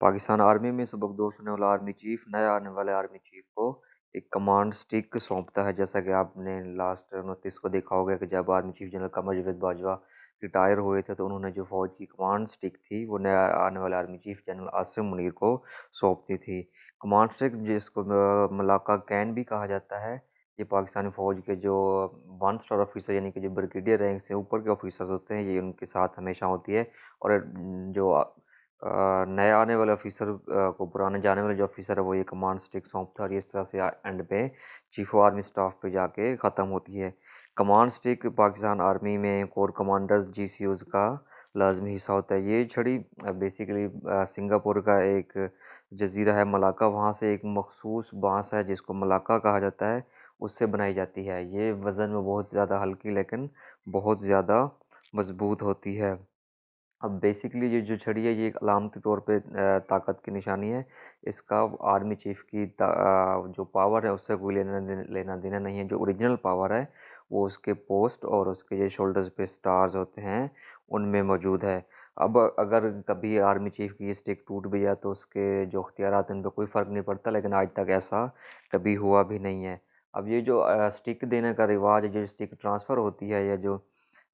Pakistan army में सबकदोश होने वाला आर्मी चीफ नया आने वाले आर्मी चीफ को एक कमांड स्टिक सौंपता है। जैसा कि आपने लास्ट नोटिस को देखा होगा कि जब army chief general Qamar Javed Bajwa retire हुए थे तो उन्होंने जो फौज की कमांड स्टिक थी वो नया आने वाले army chief general Asim Munir को सौंपती थी। कमांड स्टिक जिसको मलाका कैन भी कहा जाता है, ये पाकिस्तानी फ़ौज के जो 1 स्टार ऑफिसर यानी कि जो ब्रिगेडियर रैंक से ऊपर के ऑफिसर्स होते हैं, ये उनके साथ हमेशा होती है। और जो नए आने वाले ऑफिसर को पुराने जाने वाले जो ऑफिसर है वो ये कमांड स्टिक सौंपता है और इस तरह से एंड पे चीफ ऑफ आर्मी स्टाफ पे जाके ख़त्म होती है। कमांड स्टिक पाकिस्तान आर्मी में कोर कमांडर्स जीसीओज का लाजमी हिस्सा होता है। ये छड़ी बेसिकली सिंगापुर का एक जजीरा है मलाका, वहाँ से एक मखसूस बांस है जिसको मलाका कहा जाता है, उससे बनाई जाती है। ये वज़न में बहुत ज़्यादा हल्की लेकिन बहुत ज़्यादा मजबूत होती है। अब बेसिकली ये जो छड़ी है ये एक अलामती तौर पे ताकत की निशानी है। इसका आर्मी चीफ की जो पावर है उससे कोई लेना देना नहीं है। जो ओरिजिनल पावर है वो उसके पोस्ट और उसके ये शोल्डर्स पे स्टार्स होते हैं उनमें मौजूद है। अब अगर कभी आर्मी चीफ की ये स्टिक टूट भी जाए तो उसके जो अख्तियारात हैं उन पर कोई फ़र्क नहीं पड़ता, लेकिन आज तक ऐसा कभी हुआ भी नहीं है। अब ये जो स्टिक देने का रिवाज है, जो स्टिक ट्रांसफ़र होती है या जो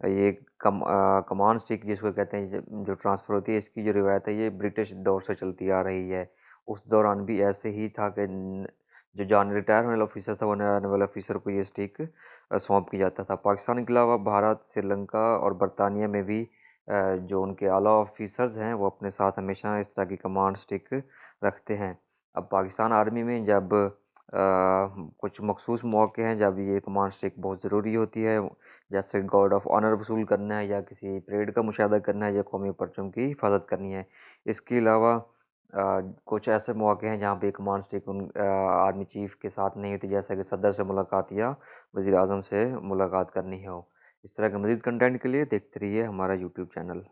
ये कमांड स्टिक जिसको कहते हैं जो ट्रांसफ़र होती है, इसकी जो रिवायत है ये ब्रिटिश दौर से चलती आ रही है। उस दौरान भी ऐसे ही था कि जो जान रिटायर होने वाला ऑफिसर था वो नए आने वाले ऑफिसर को ये स्टिक सौंप किया जाता था। पाकिस्तान के अलावा भारत, श्रीलंका और बरतानिया में भी जो उनके आला ऑफिसर्स हैं वो अपने साथ हमेशा इस तरह की कमांड स्टिक रखते हैं। अब पाकिस्तान आर्मी में जब कुछ मखसूस मौके हैं जब ये कमांड स्टिक बहुत ज़रूरी होती है, जैसे गार्ड ऑफ ऑनर वसूल करना है या किसी परेड का मुशाहिदा करना है या कौमी परचम की हिफाजत करनी है। इसके अलावा कुछ ऐसे मौके हैं जहाँ पे कमांड स्टिक आर्मी चीफ के साथ नहीं होती, जैसे कि सदर से मुलाकात या वज़ीर आज़म से मुलाकात करनी हो। इस तरह के मज़ीद कंटेंट के लिए देखते रहिए हमारा यूट्यूब चैनल।